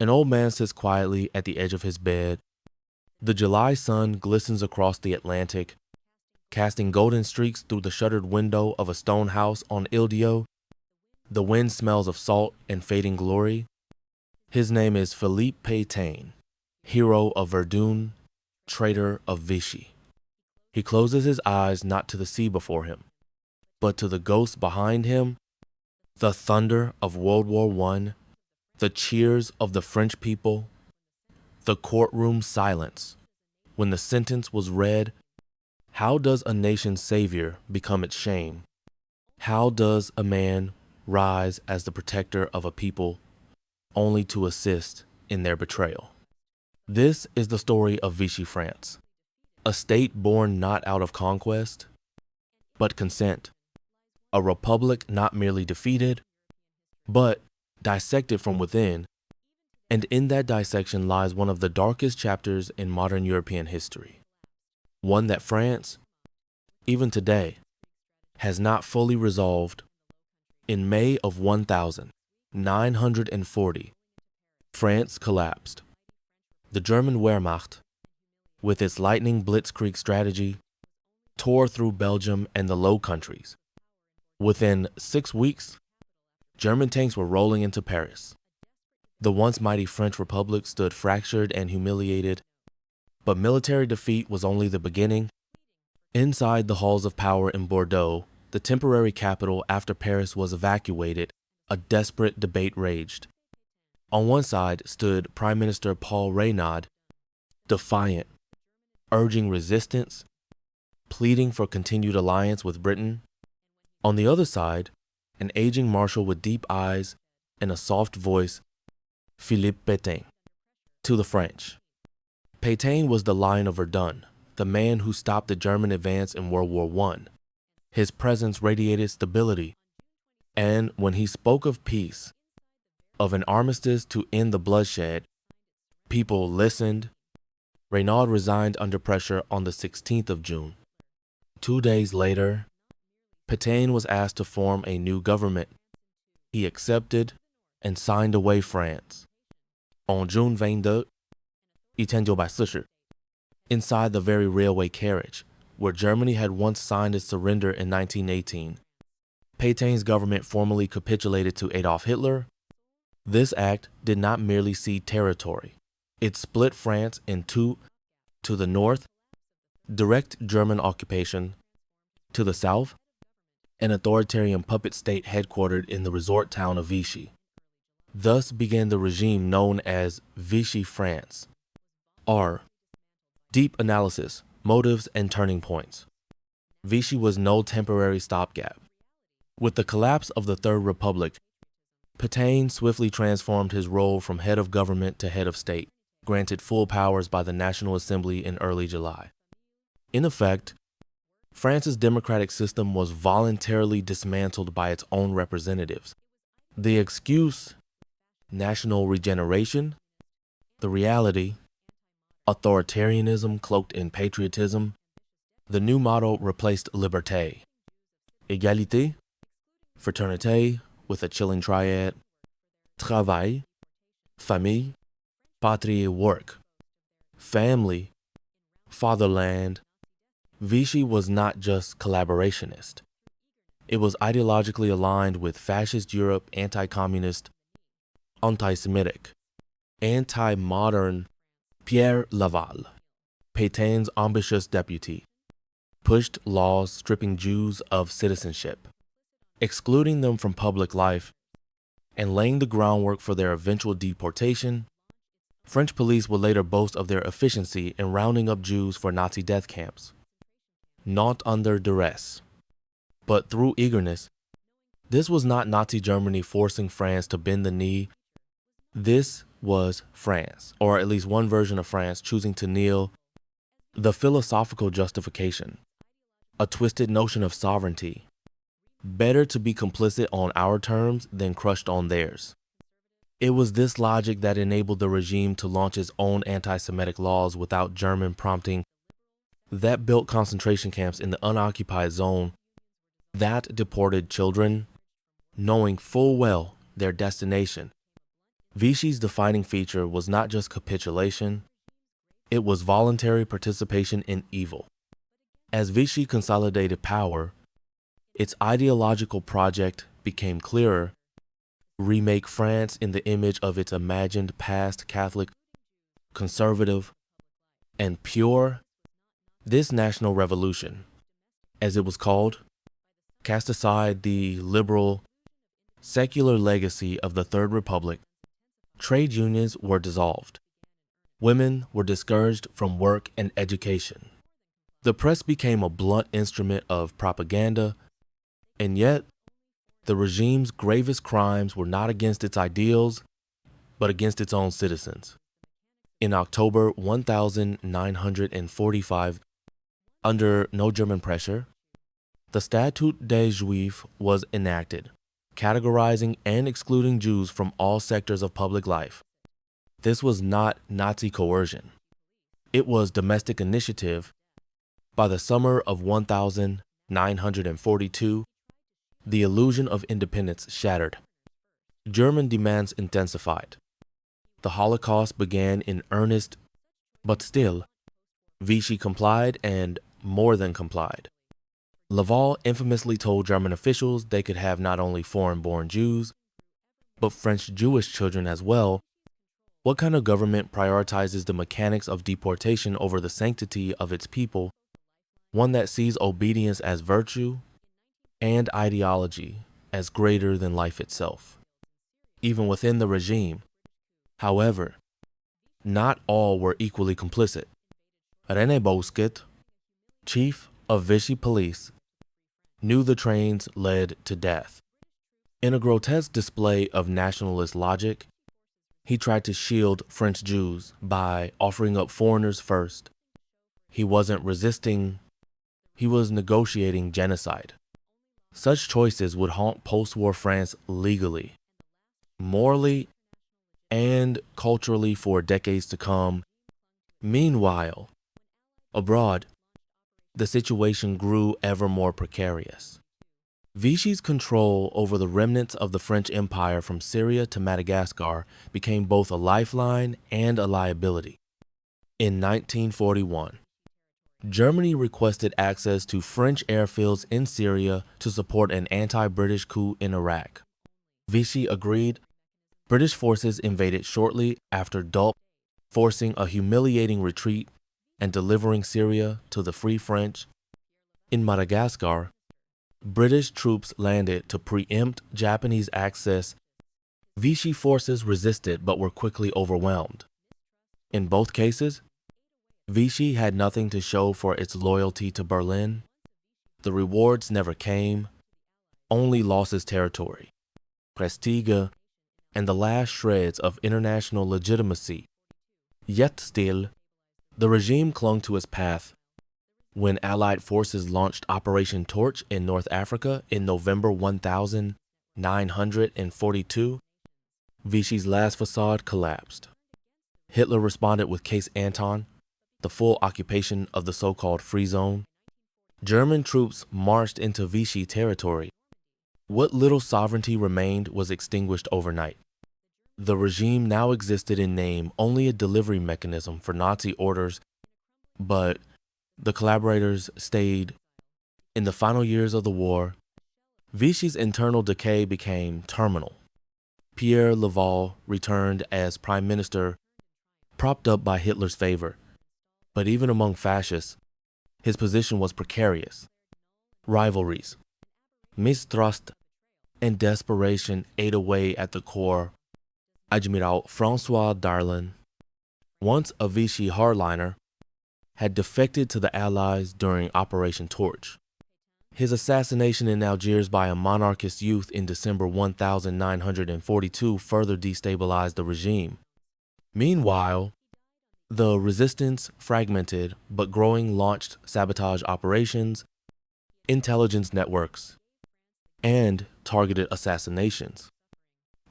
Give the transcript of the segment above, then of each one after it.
An old man sits quietly at the edge of his bed. The July sun glistens across the Atlantic, casting golden streaks through the shuttered window of a stone house on Ildio. The wind smells of salt and fading glory. His name is Philippe Pétain, hero of Verdun, traitor of Vichy. He closes his eyes not to the sea before him, but to the ghosts behind him, the thunder of World War I, the cheers of the French people, the courtroom silence. When the sentence was read, how does a nation's savior become its shame? How does a man rise as the protector of a people only to assist in their betrayal? This is the story of Vichy France, a state born not out of conquest, but consent, a republic not merely defeated, but dissected from within, and in that dissection lies one of the darkest chapters in modern European history, one that France, even today, has not fully resolved. In May of 1940, France collapsed. The German Wehrmacht, with its lightning blitzkrieg strategy, tore through Belgium and the Low Countries. Within 6 weeks, German tanks were rolling into Paris. The once mighty French Republic stood fractured and humiliated, but military defeat was only the beginning. Inside the halls of power in Bordeaux, the temporary capital after Paris was evacuated, a desperate debate raged. On one side stood Prime Minister Paul Reynaud, defiant, urging resistance, pleading for continued alliance with Britain. On the other side, an aging marshal with deep eyes and a soft voice, Philippe Pétain. To the French, Pétain was the Lion of Verdun, the man who stopped the German advance in World War I. His presence radiated stability, and when he spoke of peace, of an armistice to end the bloodshed, people listened. Reynaud resigned under pressure on the 16th of June. 2 days later, Pétain was asked to form a new government. He accepted and signed away France. On June 22, 1940, inside the very railway carriage, where Germany had once signed its surrender in 1918, Pétain's government formally capitulated to Adolf Hitler. This act did not merely cede territory. It split France in two: to the north, direct German occupation; to the south, an authoritarian puppet state headquartered in the resort town of Vichy. Thus began the regime known as Vichy France. R. Deep analysis, motives, and turning points. Vichy was no temporary stopgap. With the collapse of the Third Republic, Pétain swiftly transformed his role from head of government to head of state, granted full powers by the National Assembly in early July. In effect, France's democratic system was voluntarily dismantled by its own representatives. The excuse, national regeneration; the reality, authoritarianism cloaked in patriotism. The new motto replaced liberté, égalité, fraternité with a chilling triad, travail, famille, patrie, work, family, fatherland. Vichy was not just collaborationist. It was ideologically aligned with fascist Europe, anti-communist, anti-Semitic, anti-modern. Pierre Laval, Pétain's ambitious deputy, pushed laws stripping Jews of citizenship, excluding them from public life, and laying the groundwork for their eventual deportation. French police would later boast of their efficiency in rounding up Jews for Nazi death camps. Not under duress, but through eagerness. This was not Nazi Germany forcing France to bend the knee. This was France, or at least one version of France, choosing to kneel. The philosophical justification, a twisted notion of sovereignty. Better to be complicit on our terms than crushed on theirs. It was this logic that enabled the regime to launch its own anti-Semitic laws without German prompting, that built concentration camps in the unoccupied zone, that deported children, knowing full well their destination, Vichy's defining feature was not just capitulation, it was voluntary participation in evil. As Vichy consolidated power, its ideological project became clearer: remake France in the image of its imagined past Catholic, conservative, and pure. This national revolution, as it was called, cast aside the liberal, secular legacy of the Third Republic. Trade unions were dissolved. Women were discouraged from work and education. The press became a blunt instrument of propaganda, and yet the regime's gravest crimes were not against its ideals, but against its own citizens. In October 1945, under no German pressure, the Statut des Juifs was enacted, categorizing and excluding Jews from all sectors of public life. This was not Nazi coercion. It was domestic initiative. By the summer of 1942, the illusion of independence shattered. German demands intensified. The Holocaust began in earnest, but still, Vichy complied and more than complied. Laval infamously told German officials they could have not only foreign-born Jews, but French Jewish children as well. What kind of government prioritizes the mechanics of deportation over the sanctity of its people? One that sees obedience as virtue and ideology as greater than life itself. Even within the regime, however, not all were equally complicit. René Bosquet, chief of Vichy police, knew the trains led to death. In a grotesque display of nationalist logic, he tried to shield French Jews by offering up foreigners first. He wasn't resisting, he was negotiating genocide. Such choices would haunt post-war France legally, morally, and culturally for decades to come. Meanwhile, abroad, the situation grew ever more precarious. Vichy's control over the remnants of the French Empire from Syria to Madagascar became both a lifeline and a liability. In 1941, Germany requested access to French airfields in Syria to support an anti-British coup in Iraq. Vichy agreed. British forces invaded shortly after Dulp, forcing a humiliating retreat and delivering Syria to the Free French. In Madagascar, British troops landed to preempt Japanese access. Vichy forces resisted but were quickly overwhelmed. In both cases, Vichy had nothing to show for its loyalty to Berlin. The rewards never came, only losses territory, prestige, and the last shreds of international legitimacy. Yet still, the regime clung to its path. When Allied forces launched Operation Torch in North Africa in November 1942, Vichy's last facade collapsed. Hitler responded with Case Anton, the full occupation of the so-called Free Zone. German troops marched into Vichy territory. What little sovereignty remained was extinguished overnight. The regime now existed in name, only a delivery mechanism for Nazi orders, but the collaborators stayed. In the final years of the war, Vichy's internal decay became terminal. Pierre Laval returned as prime minister, propped up by Hitler's favor. But even among fascists, his position was precarious. Rivalries, mistrust, and desperation ate away at the core. Admiral François Darlan, once a Vichy hardliner, had defected to the Allies during Operation Torch. His assassination in Algiers by a monarchist youth in December 1942 further destabilized the regime. Meanwhile, the resistance fragmented but growing launched sabotage operations, intelligence networks, and targeted assassinations.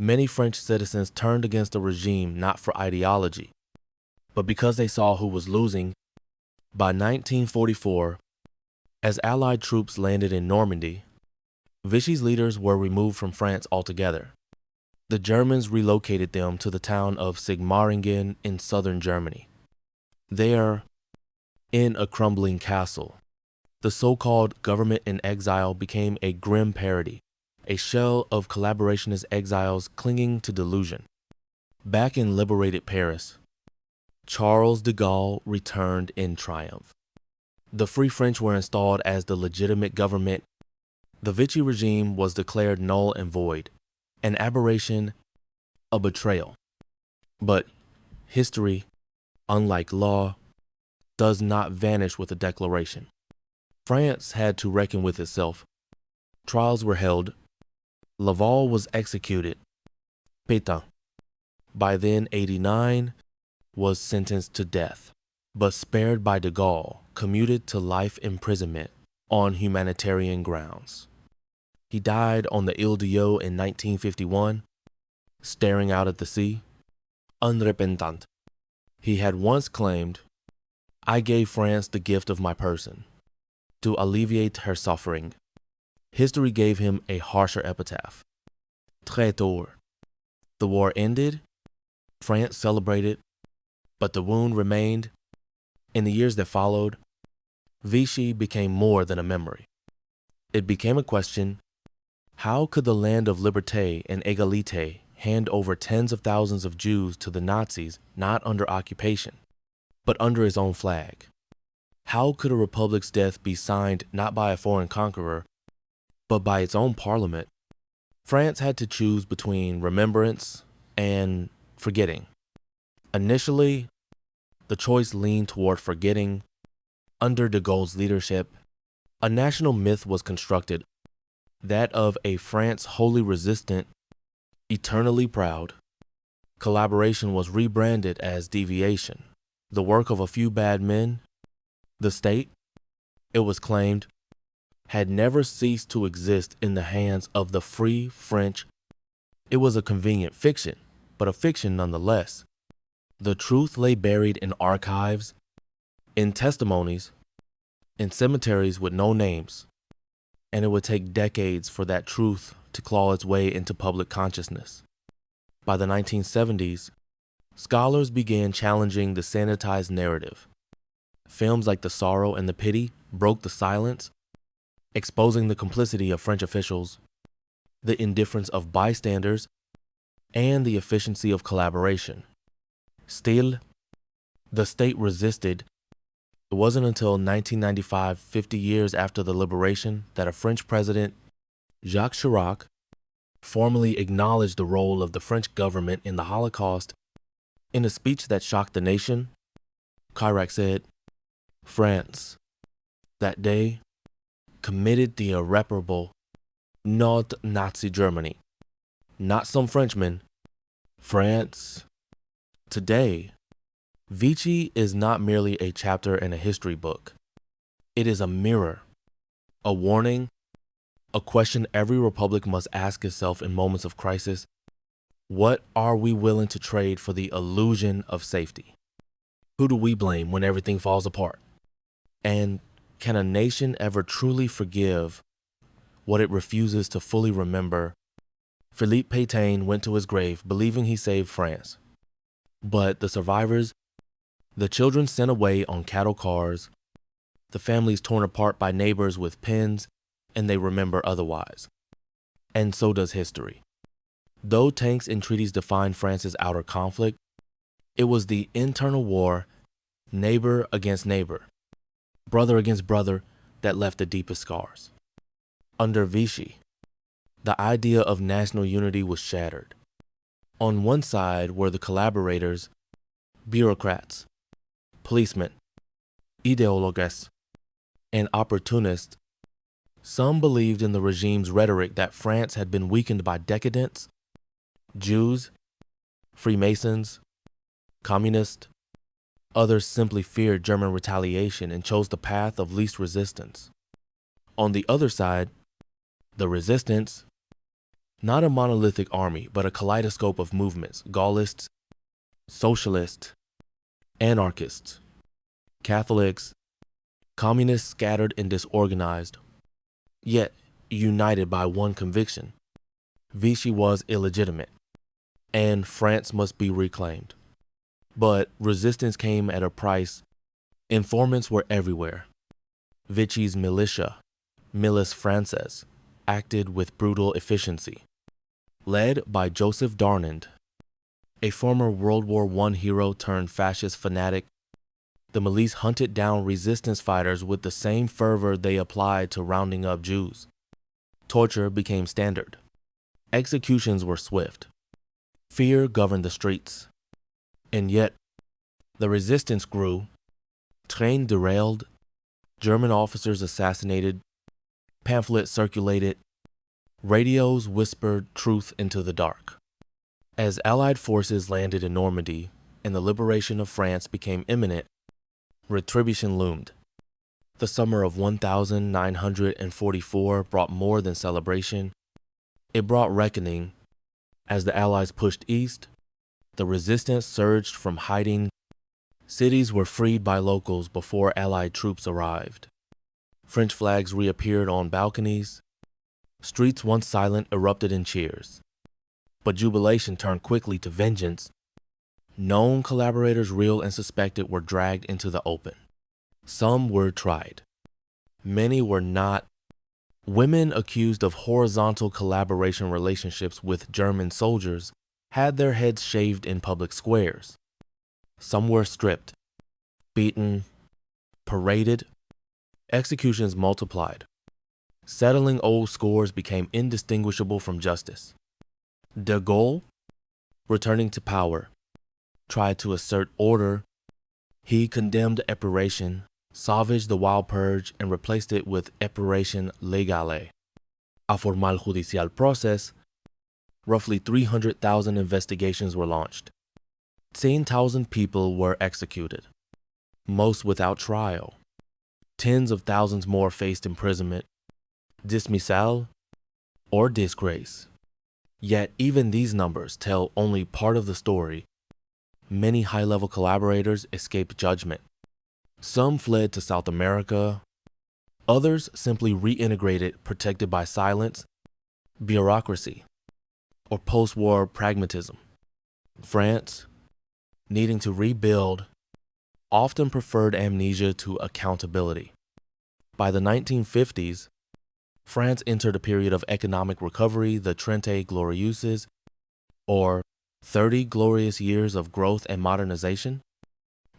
Many French citizens turned against the regime not for ideology, but because they saw who was losing. By 1944, as Allied troops landed in Normandy, Vichy's leaders were removed from France altogether. The Germans relocated them to the town of Sigmaringen in southern Germany. There, in a crumbling castle, the so-called government in exile became a grim parody, a shell of collaborationist exiles clinging to delusion. Back in liberated Paris, Charles de Gaulle returned in triumph. The Free French were installed as the legitimate government. The Vichy regime was declared null and void, an aberration, a betrayal. But history, unlike law, does not vanish with a declaration. France had to reckon with itself. Trials were held. Laval was executed. Pétain, by then 89, was sentenced to death, but spared by de Gaulle, commuted to life imprisonment on humanitarian grounds. He died on the Ile d'Yeu in 1951, staring out at the sea, unrepentant. He had once claimed, "I gave France the gift of my person, to alleviate her suffering." History gave him a harsher epitaph. Traiteur. The war ended, France celebrated, but the wound remained. In the years that followed, Vichy became more than a memory. It became a question: how could the land of liberté and égalité hand over tens of thousands of Jews to the Nazis not under occupation, but under its own flag? How could a republic's death be signed not by a foreign conqueror, but by its own parliament? France had to choose between remembrance and forgetting. Initially, the choice leaned toward forgetting. Under de Gaulle's leadership, a national myth was constructed, that of a France wholly resistant, eternally proud. Collaboration was rebranded as deviation, the work of a few bad men. The state, it was claimed, had never ceased to exist in the hands of the Free French. It was a convenient fiction, but a fiction nonetheless. The truth lay buried in archives, in testimonies, in cemeteries with no names, and it would take decades for that truth to claw its way into public consciousness. By the 1970s, scholars began challenging the sanitized narrative. Films like The Sorrow and the Pity broke the silence, exposing the complicity of French officials, the indifference of bystanders, and the efficiency of collaboration. Still, the state resisted. It wasn't until 1995, 50 years after the liberation, that a French president, Jacques Chirac, formally acknowledged the role of the French government in the Holocaust. In a speech that shocked the nation, Chirac said, "France, that day, committed the irreparable, not Nazi Germany, not some Frenchmen, France." Today, Vichy is not merely a chapter in a history book. It is a mirror, a warning, a question every republic must ask itself in moments of crisis. What are we willing to trade for the illusion of safety? Who do we blame when everything falls apart? And can a nation ever truly forgive what it refuses to fully remember? Philippe Pétain went to his grave believing he saved France. But the survivors, the children sent away on cattle cars, the families torn apart by neighbors with pens, and they remember otherwise. And so does history. Though tanks and treaties defined France's outer conflict, it was the internal war, neighbor against neighbor, brother against brother, that left the deepest scars. Under Vichy, the idea of national unity was shattered. On one side were the collaborators, bureaucrats, policemen, ideologues, and opportunists. Some believed in the regime's rhetoric that France had been weakened by decadence, Jews, Freemasons, communists. Others simply feared German retaliation and chose the path of least resistance. On the other side, the resistance, not a monolithic army, but a kaleidoscope of movements: Gaullists, socialists, anarchists, Catholics, communists scattered and disorganized, yet united by one conviction: Vichy was illegitimate. and France must be reclaimed. But resistance came at a price. Informants were everywhere. Vichy's militia, Milice Française, acted with brutal efficiency. Led by Joseph Darnand, a former World War I hero turned fascist fanatic, the milice hunted down resistance fighters with the same fervor they applied to rounding up Jews. Torture became standard. Executions were swift. Fear governed the streets. And yet, the resistance grew. Trains derailed. German officers assassinated. Pamphlets circulated. Radios whispered truth into the dark. As Allied forces landed in Normandy and the liberation of France became imminent, retribution loomed. The summer of 1944 brought more than celebration. It brought reckoning. As the Allies pushed east, the resistance surged from hiding. Cities were freed by locals before Allied troops arrived. French flags reappeared on balconies. Streets once silent erupted in cheers. But jubilation turned quickly to vengeance. Known collaborators, real and suspected, were dragged into the open. Some were tried. Many were not. Women accused of horizontal collaboration relationships with German soldiers had their heads shaved in public squares. Some were stripped, beaten, paraded. Executions multiplied. Settling old scores became indistinguishable from justice. De Gaulle, returning to power, tried to assert order. He condemned epuration, salvaged the wild purge, and replaced it with epuration légale. A formal judicial process, roughly 300,000 investigations were launched. 10,000 people were executed, most without trial. Tens of thousands more faced imprisonment, dismissal, or disgrace. Yet even these numbers tell only part of the story. Many high-level collaborators escaped judgment. Some fled to South America. Others simply reintegrated, protected by silence, bureaucracy, or post-war pragmatism. France, needing to rebuild, often preferred amnesia to accountability. By the 1950s, France entered a period of economic recovery, the Trente Glorieuses, or 30 glorious years of growth and modernization.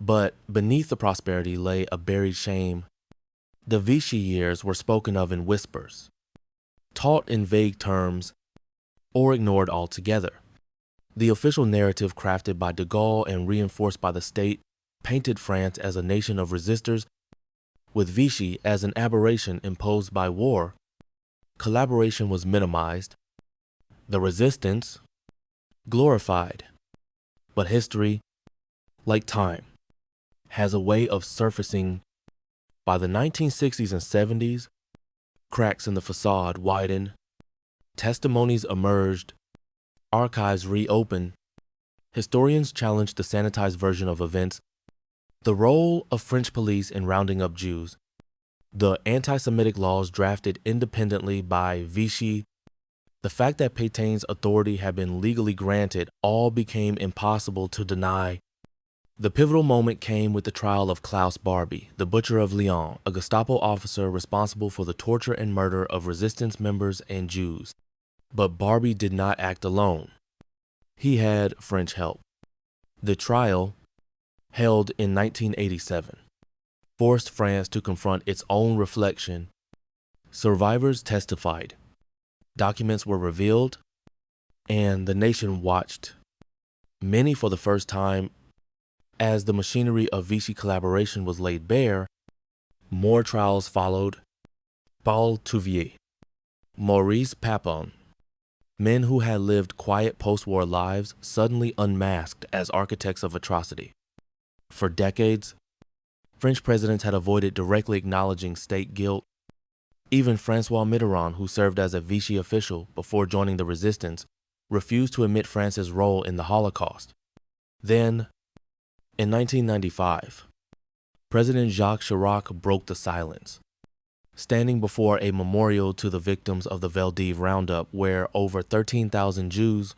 But beneath the prosperity lay a buried shame. The Vichy years were spoken of in whispers, taught in vague terms, or ignored altogether. The official narrative crafted by de Gaulle and reinforced by the state painted France as a nation of resistors, with Vichy as an aberration imposed by war. Collaboration was minimized, the resistance glorified. But history, like time, has a way of surfacing. By the 1960s and 70s, cracks in the facade widened, testimonies emerged, archives reopened, historians challenged the sanitized version of events, the role of French police in rounding up Jews, the anti-Semitic laws drafted independently by Vichy, the fact that Pétain's authority had been legally granted, all became impossible to deny. The pivotal moment came with the trial of Klaus Barbie, the butcher of Lyon, a Gestapo officer responsible for the torture and murder of resistance members and Jews. But Barbie did not act alone. He had French help. The trial, held in 1987, forced France to confront its own reflection. Survivors testified. Documents were revealed, and the nation watched. Many for the first time. As the machinery of Vichy collaboration was laid bare, more trials followed. Paul Touvier, Maurice Papon, men who had lived quiet post-war lives suddenly unmasked as architects of atrocity. For decades, French presidents had avoided directly acknowledging state guilt. Even François Mitterrand, who served as a Vichy official before joining the resistance, refused to admit France's role in the Holocaust. Then, in 1995, President Jacques Chirac broke the silence, standing before a memorial to the victims of the Veldiv roundup, where over 13,000 Jews,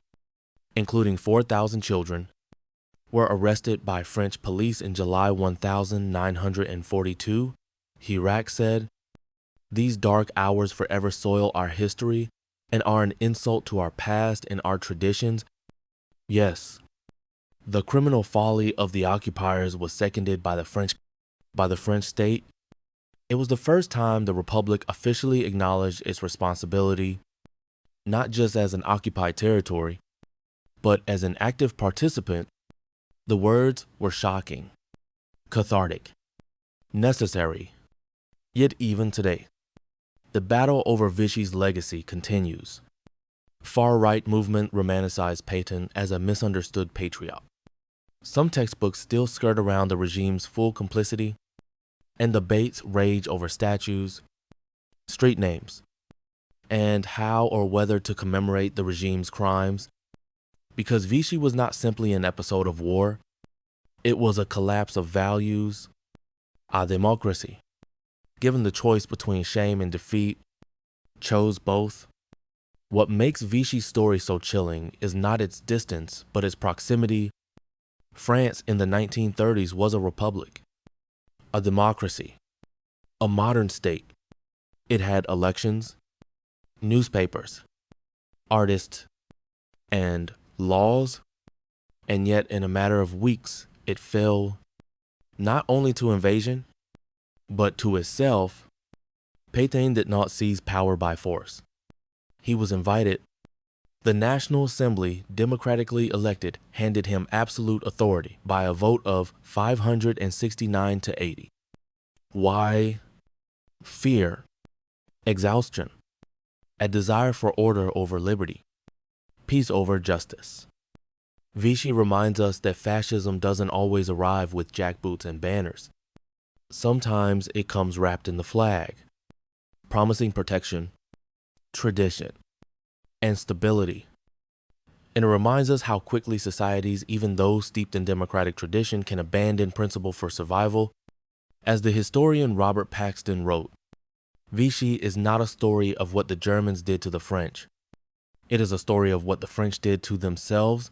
including 4,000 children, were arrested by French police in July 1942, Chirac said, "These dark hours forever soil our history and are an insult to our past and our traditions." Yes, the criminal folly of the occupiers was seconded by the French state. It was the first time the Republic officially acknowledged its responsibility, not just as an occupied territory, but as an active participant. The words were shocking, cathartic, necessary. Yet even today, the battle over Vichy's legacy continues. Far-right movement romanticized Pétain as a misunderstood patriot. Some textbooks still skirt around the regime's full complicity, and debates rage over statues, street names, and how or whether to commemorate the regime's crimes. Because Vichy was not simply an episode of war, it was a collapse of values, a democracy. Given the choice between shame and defeat, chose both. What makes Vichy's story so chilling is not its distance, but its proximity. France in the 1930s was a republic, a democracy, a modern state. It had elections, newspapers, artists, and laws, and yet in a matter of weeks, it fell not only to invasion, but to itself. Pétain did not seize power by force. He was invited. The National Assembly, democratically elected, handed him absolute authority by a vote of 569 to 80. Why? Fear, exhaustion, a desire for order over liberty, peace over justice. Vichy reminds us that fascism doesn't always arrive with jackboots and banners. Sometimes it comes wrapped in the flag, promising protection, tradition, and stability. And it reminds us how quickly societies, even those steeped in democratic tradition, can abandon principle for survival. As the historian Robert Paxton wrote, Vichy is not a story of what the Germans did to the French. It is a story of what the French did to themselves